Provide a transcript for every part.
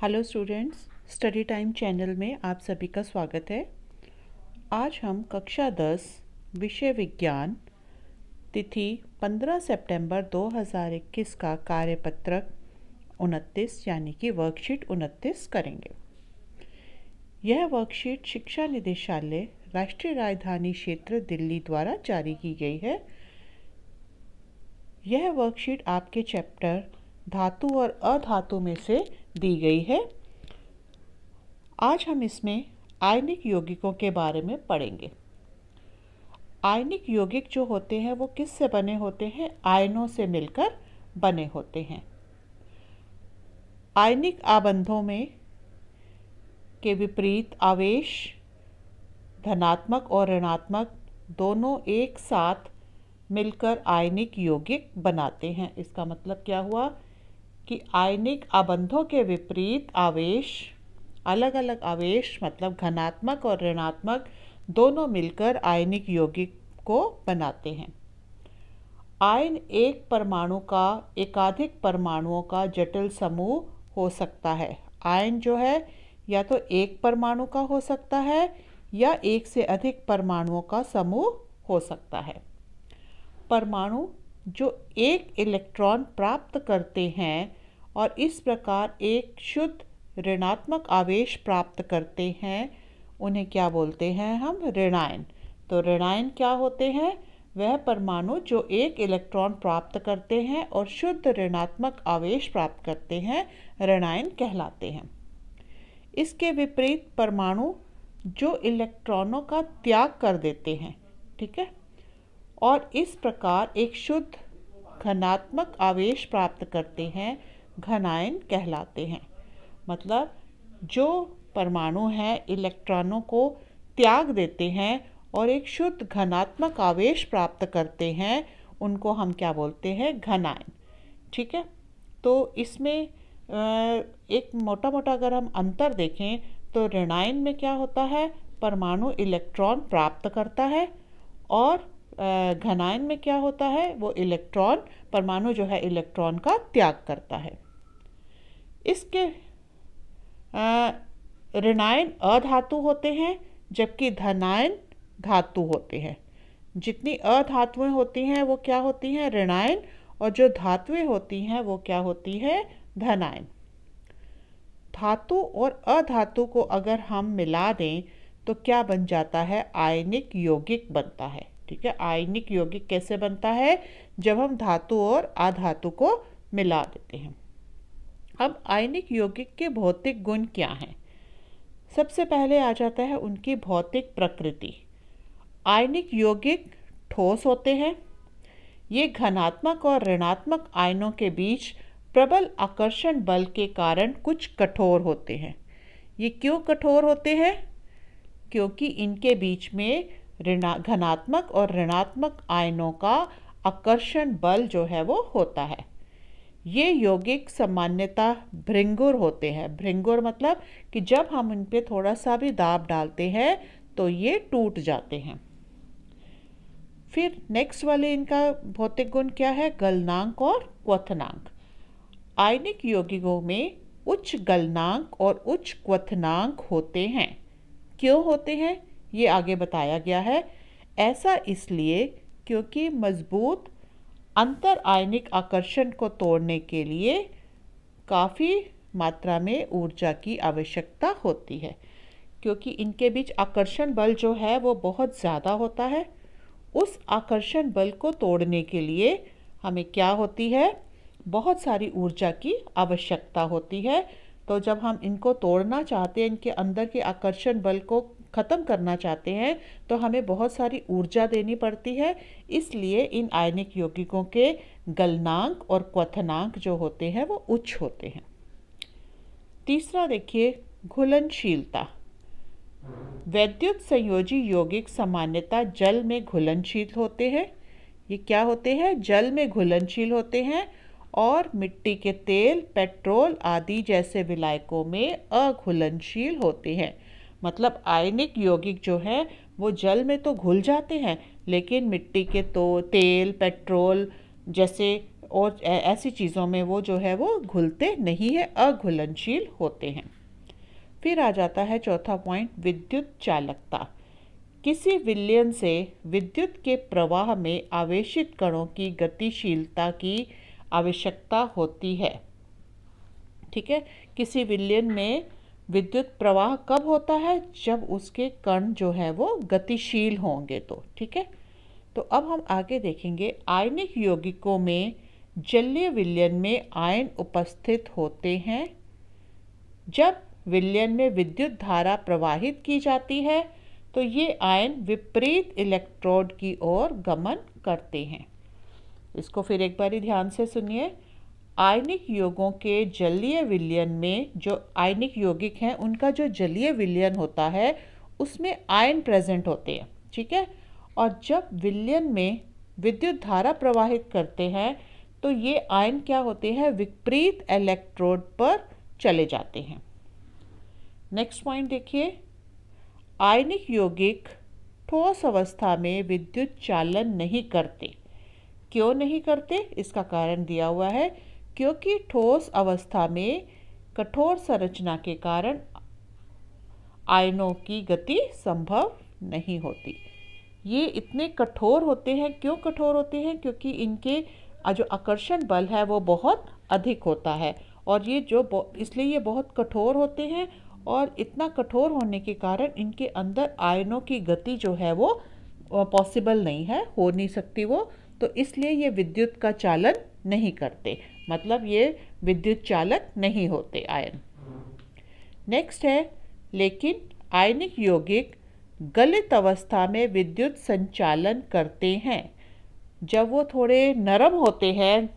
Hello students, study time channel में आप सभी का स्वागत है। आज हम कक्षा 10 विषय विज्ञान तिथि 15 सितंबर 2021 का कार्यपत्रक 29 यानी कि वर्कशीट 29 करेंगे। यह वर्कशीट शिक्षा निदेशालय राष्ट्रीय राजधानी क्षेत्र दिल्ली द्वारा जारी की गई है। यह वर्कशीट आपके चैप्टर धातु और अधातु में से दी गई है। आज हम इसमें आयनिक यौगिकों के बारे में पढ़ेंगे। आयनिक यौगिक जो होते हैं वो किस से बने होते हैं? आयनों से मिलकर बने होते हैं। आयनिक आबंधों में के विपरीत आवेश धनात्मक और ऋणात्मक दोनों एक साथ मिलकर आयनिक यौगिक बनाते हैं। इसका मतलब क्या हुआ कि आयनिक आबंधों के विपरीत आवेश, अलग अलग आवेश मतलब धनात्मक और ऋणात्मक दोनों मिलकर आयनिक यौगिक को बनाते हैं। आयन एक परमाणु का एकाधिक परमाणुओं का जटिल समूह हो सकता है। आयन जो है या तो एक परमाणु का हो सकता है या एक से अधिक परमाणुओं का समूह हो सकता है। परमाणु जो एक इलेक्ट्रॉन प्राप्त करते हैं और इस प्रकार एक शुद्ध ऋणात्मक आवेश प्राप्त करते हैं, उन्हें क्या बोलते हैं हम? ऋणायन। तो ऋणायन क्या होते हैं? वह परमाणु जो एक इलेक्ट्रॉन प्राप्त करते हैं और शुद्ध ऋणात्मक आवेश प्राप्त करते हैं, ऋणायन कहलाते हैं। इसके विपरीत परमाणु जो इलेक्ट्रॉनों का त्याग कर देते हैं, ठीक है, और इस प्रकार एक शुद्ध धनात्मक आवेश प्राप्त करते हैं, घनायन कहलाते हैं। मतलब जो परमाणु हैं इलेक्ट्रॉनों को त्याग देते हैं और एक शुद्ध धनात्मक आवेश प्राप्त करते हैं, उनको हम क्या बोलते हैं? घनायन। ठीक है, तो इसमें एक मोटा मोटा अगर हम अंतर देखें तो ऋणायन में क्या होता है? परमाणु इलेक्ट्रॉन प्राप्त करता है और घनायन में क्या होता है? वो इलेक्ट्रॉन, परमाणु जो है इलेक्ट्रॉन का त्याग करता है। इसके ऋणायन अधातु होते हैं जबकि धनायन धातु होते हैं। जितनी अधातुएं होती हैं वो क्या होती हैं? ऋणायन, और जो धातुएं होती हैं वो क्या होती है? धनायन। धातु और अधातु को अगर हम मिला दें तो क्या बन जाता है? आयनिक यौगिक बनता है। ठीक है, आयनिक यौगिक कैसे बनता है? जब हम धातु और अधातु को मिला देते हैं। अब आयनिक यौगिक के भौतिक गुण क्या हैं? सबसे पहले आ जाता है उनकी भौतिक प्रकृति। आयनिक यौगिक ठोस होते हैं। ये धनात्मक और ऋणात्मक आयनों के बीच प्रबल आकर्षण बल के कारण कुछ कठोर होते हैं। ये क्यों कठोर होते हैं? क्योंकि इनके बीच में धनात्मक और ऋणात्मक आयनों का आकर्षण बल जो है वो होता है। ये यौगिक सामान्यतः भृंगुर होते हैं। भृंगुर मतलब कि जब हम इन पे थोड़ा सा भी दाब डालते हैं तो ये टूट जाते हैं। फिर नेक्स्ट वाले इनका भौतिक गुण क्या है? गलनांक और क्वथनांक। आयनिक यौगिकों में उच्च गलनांक और उच्च क्वथनांक होते हैं। क्यों होते हैं ये आगे बताया गया है। ऐसा इसलिए क्योंकि मजबूत अंतर आयनिक आकर्षण को तोड़ने के लिए काफ़ी मात्रा में ऊर्जा की आवश्यकता होती है, क्योंकि इनके बीच आकर्षण बल जो है वो बहुत ज़्यादा होता है। उस आकर्षण बल को तोड़ने के लिए हमें क्या होती है? बहुत सारी ऊर्जा की आवश्यकता होती है। तो जब हम इनको तोड़ना चाहते हैं, इनके अंदर के आकर्षण बल को ख़त्म करना चाहते हैं, तो हमें बहुत सारी ऊर्जा देनी पड़ती है। इसलिए इन आयनिक यौगिकों के गलनांक और क्वथनांक जो होते हैं वो उच्च होते हैं। तीसरा देखिए, घुलनशीलता। वैद्युत संयोजी यौगिक सामान्यतः जल में घुलनशील होते हैं। ये क्या होते हैं? जल में घुलनशील होते हैं और मिट्टी के तेल, पेट्रोल आदि जैसे विलायकों में अघुलनशील होते हैं। मतलब आयनिक यौगिक जो है वो जल में तो घुल जाते हैं, लेकिन मिट्टी के तो तेल, पेट्रोल जैसे और ऐसी चीज़ों में वो जो है वो घुलते नहीं है, अघुलनशील होते हैं। फिर आ जाता है चौथा पॉइंट, विद्युत चालकता। किसी विलयन से विद्युत के प्रवाह में आवेशित कणों की गतिशीलता की आवश्यकता होती है। ठीक है, किसी विलयन में विद्युत प्रवाह कब होता है? जब उसके कण जो है वो गतिशील होंगे तो। ठीक है, तो अब हम आगे देखेंगे, आयनिक यौगिकों में जलीय विलयन में आयन उपस्थित होते हैं। जब विलयन में विद्युत धारा प्रवाहित की जाती है तो ये आयन विपरीत इलेक्ट्रोड की ओर गमन करते हैं। इसको फिर एक बार ध्यान से सुनिए। आयनिक यौगों के जलीय विलयन में, जो आयनिक यौगिक हैं उनका जो जलीय विलयन होता है उसमें आयन प्रेजेंट होते हैं। ठीक है, और जब विलयन में विद्युत धारा प्रवाहित करते हैं तो ये आयन क्या होते हैं? विपरीत इलेक्ट्रोड पर चले जाते हैं। नेक्स्ट पॉइंट देखिए, आयनिक यौगिक ठोस अवस्था में विद्युत चालन नहीं करते। क्यों नहीं करते? इसका कारण दिया हुआ है, क्योंकि ठोस अवस्था में कठोर संरचना के कारण आयनों की गति संभव नहीं होती। ये इतने कठोर होते हैं। क्यों कठोर होते हैं? क्योंकि इनके जो आकर्षण बल है वो बहुत अधिक होता है, और ये जो इसलिए ये बहुत कठोर होते हैं, और इतना कठोर होने के कारण इनके अंदर आयनों की गति जो है वो पॉसिबल नहीं है, हो नहीं सकती वो, तो इसलिए ये विद्युत का चालन नहीं करते, मतलब ये विद्युत चालक नहीं होते आयन। नेक्स्ट है, लेकिन आयनिक यौगिक गलित अवस्था में विद्युत संचालन करते हैं। जब वो थोड़े नरम होते हैं,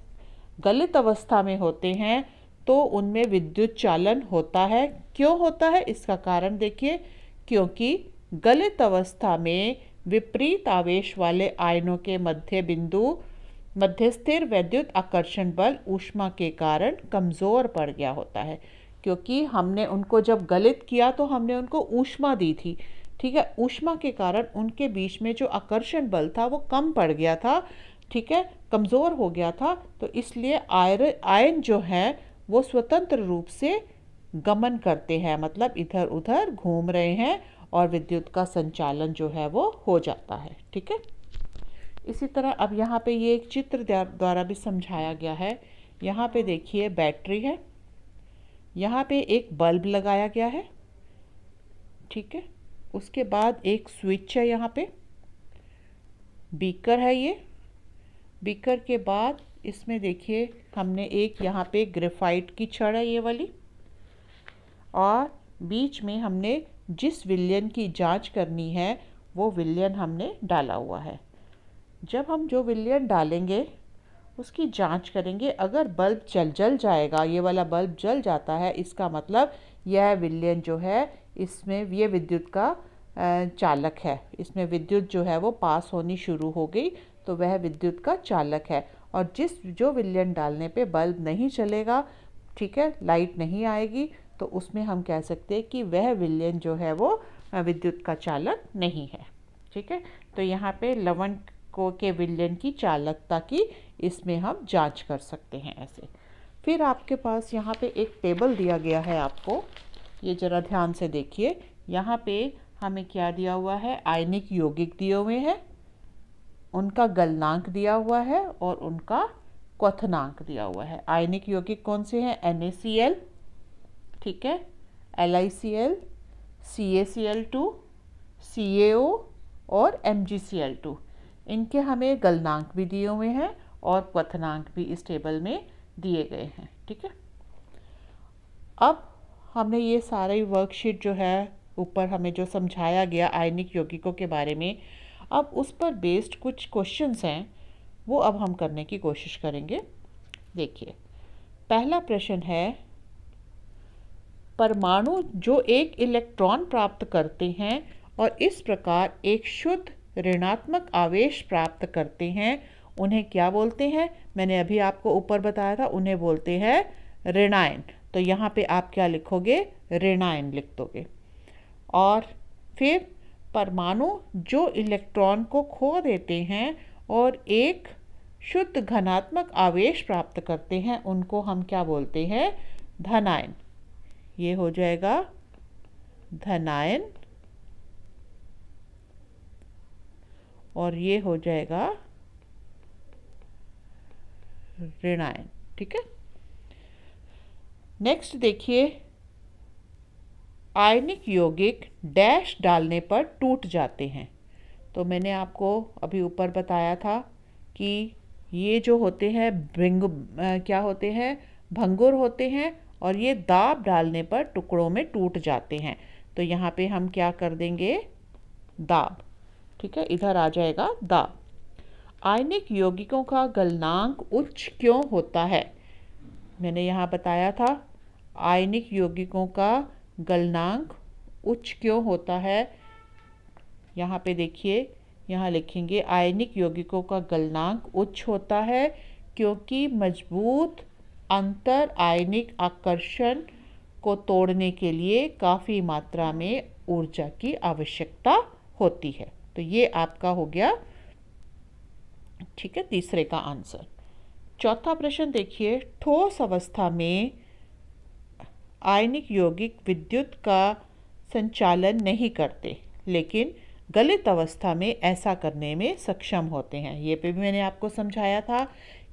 गलित अवस्था में होते हैं, तो उनमें विद्युत चालन होता है। क्यों होता है? इसका कारण देखिए, क्योंकि गलित अवस्था में विपरीत आवेश वाले आयनों के मध्य स्थिर विद्युत आकर्षण बल ऊष्मा के कारण कमज़ोर पड़ गया होता है। क्योंकि हमने उनको जब गलित किया तो हमने उनको ऊष्मा दी थी। ठीक है, ऊष्मा के कारण उनके बीच में जो आकर्षण बल था वो कम पड़ गया था। ठीक है, कमज़ोर हो गया था, तो इसलिए आयन जो है वो स्वतंत्र रूप से गमन करते हैं, मतलब इधर उधर घूम रहे हैं, और विद्युत का संचालन जो है वो हो जाता है। ठीक है, इसी तरह अब यहाँ पे ये एक चित्र द्वारा भी समझाया गया है। यहाँ पे देखिए बैटरी है, यहाँ पे एक बल्ब लगाया गया है। ठीक है, उसके बाद एक स्विच है, यहाँ पे बीकर है। ये बीकर के बाद इसमें देखिए हमने एक यहाँ पे ग्रेफाइट की छड़ है ये वाली, और बीच में हमने जिस विलयन की जांच करनी है वो विलयन हमने डाला हुआ है। जब हम जो विलयन डालेंगे उसकी जांच करेंगे, अगर बल्ब जल जाएगा, ये वाला बल्ब जल जाता है, इसका मतलब यह विलयन जो है इसमें ये विद्युत का चालक है, इसमें विद्युत जो है वो पास होनी शुरू हो गई, तो वह विद्युत का चालक है। और जो विलयन डालने पे बल्ब नहीं चलेगा, ठीक है, लाइट नहीं आएगी, तो उसमें हम कह सकते हैं कि वह विलयन जो है वो विद्युत का चालक नहीं है। ठीक है, तो यहाँ पे लवण के विलयन की चालकता की इसमें हम जांच कर सकते हैं ऐसे। फिर आपके पास यहाँ पे एक टेबल दिया गया है आपको, ये ज़रा ध्यान से देखिए। यहाँ पे हमें क्या दिया हुआ है? आयनिक यौगिक दिए हुए हैं, उनका गलनांक दिया हुआ है और उनका क्वथनांक दिया हुआ है। आयनिक यौगिक कौन से हैं? NaCl, ठीक है, LiCl, CaCl2, CaO और MgCl2। इनके हमें गलनांक भी दिए हुए हैं और क्वथनांक भी इस टेबल में दिए गए हैं। ठीक है, अब हमने ये सारी वर्कशीट जो है ऊपर हमें जो समझाया गया आयनिक यौगिकों के बारे में, अब उस पर बेस्ड कुछ क्वेश्चंस हैं, वो अब हम करने की कोशिश करेंगे। देखिए, पहला प्रश्न है, परमाणु जो एक इलेक्ट्रॉन प्राप्त करते हैं और इस प्रकार एक शुद्ध ऋणात्मक आवेश प्राप्त करते हैं, उन्हें क्या बोलते हैं? मैंने अभी आपको ऊपर बताया था, उन्हें बोलते हैं ऋणायन। तो यहाँ पे आप क्या लिखोगे? ऋणायन लिख दोगे। और फिर परमाणु जो इलेक्ट्रॉन को खो देते हैं और एक शुद्ध घनात्मक आवेश प्राप्त करते हैं उनको हम क्या बोलते हैं? धनायन। ये हो जाएगा धनायन और ये हो जाएगा ऋणायन। ठीक है। नेक्स्ट देखिए, आयनिक यौगिक डैश डालने पर टूट जाते हैं। तो मैंने आपको अभी ऊपर बताया था कि ये जो होते हैं क्या होते हैं? भंगुर होते हैं और ये दाब डालने पर टुकड़ों में टूट जाते हैं। तो यहाँ पे हम क्या कर देंगे? दाब। ठीक है, इधर आ जाएगा दाब। आयनिक यौगिकों का गलनांक उच्च क्यों होता है? मैंने यहाँ बताया था आयनिक यौगिकों का गलनांक उच्च क्यों होता है। यहाँ पे देखिए, यहाँ लिखेंगे आयनिक यौगिकों का गलनांक उच्च होता है क्योंकि मजबूत अंतर आयनिक आकर्षण को तोड़ने के लिए काफ़ी मात्रा में ऊर्जा की आवश्यकता होती है। तो ये आपका हो गया, ठीक है, तीसरे का आंसर। चौथा प्रश्न देखिए, ठोस अवस्था में आयनिक यौगिक विद्युत का संचालन नहीं करते लेकिन गलित अवस्था में ऐसा करने में सक्षम होते हैं। ये पे भी मैंने आपको समझाया था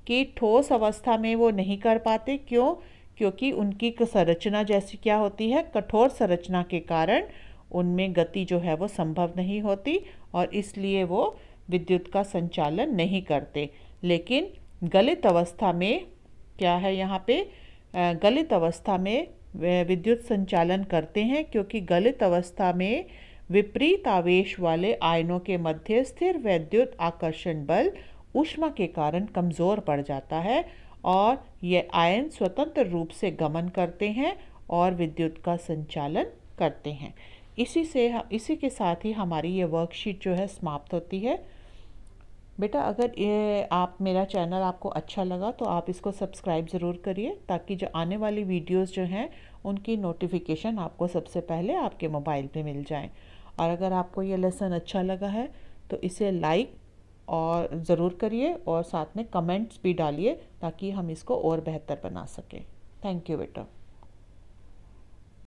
कि ठोस अवस्था में वो नहीं कर पाते। क्यों? क्योंकि उनकी संरचना जैसी क्या होती है? कठोर संरचना के कारण उनमें गति जो है वो संभव नहीं होती और इसलिए वो विद्युत का संचालन नहीं करते। लेकिन गलित अवस्था में क्या है? यहाँ पे गलित अवस्था में विद्युत संचालन करते हैं क्योंकि गलित अवस्था में विपरीत आवेश वाले आयनों के मध्य स्थिर वैद्युत आकर्षण बल ऊष्मा के कारण कमज़ोर पड़ जाता है और ये आयन स्वतंत्र रूप से गमन करते हैं और विद्युत का संचालन करते हैं। इसी के साथ ही हमारी ये वर्कशीट जो है समाप्त होती है। बेटा, अगर ये मेरा चैनल आपको अच्छा लगा तो आप इसको सब्सक्राइब ज़रूर करिए ताकि जो आने वाली वीडियोस जो हैं उनकी नोटिफिकेशन आपको सबसे पहले आपके मोबाइल पे मिल जाए। और अगर आपको ये लेसन अच्छा लगा है तो इसे लाइक और ज़रूर करिए और साथ में कमेंट्स भी डालिए ताकि हम इसको और बेहतर बना सकें। थैंक यू बेटा।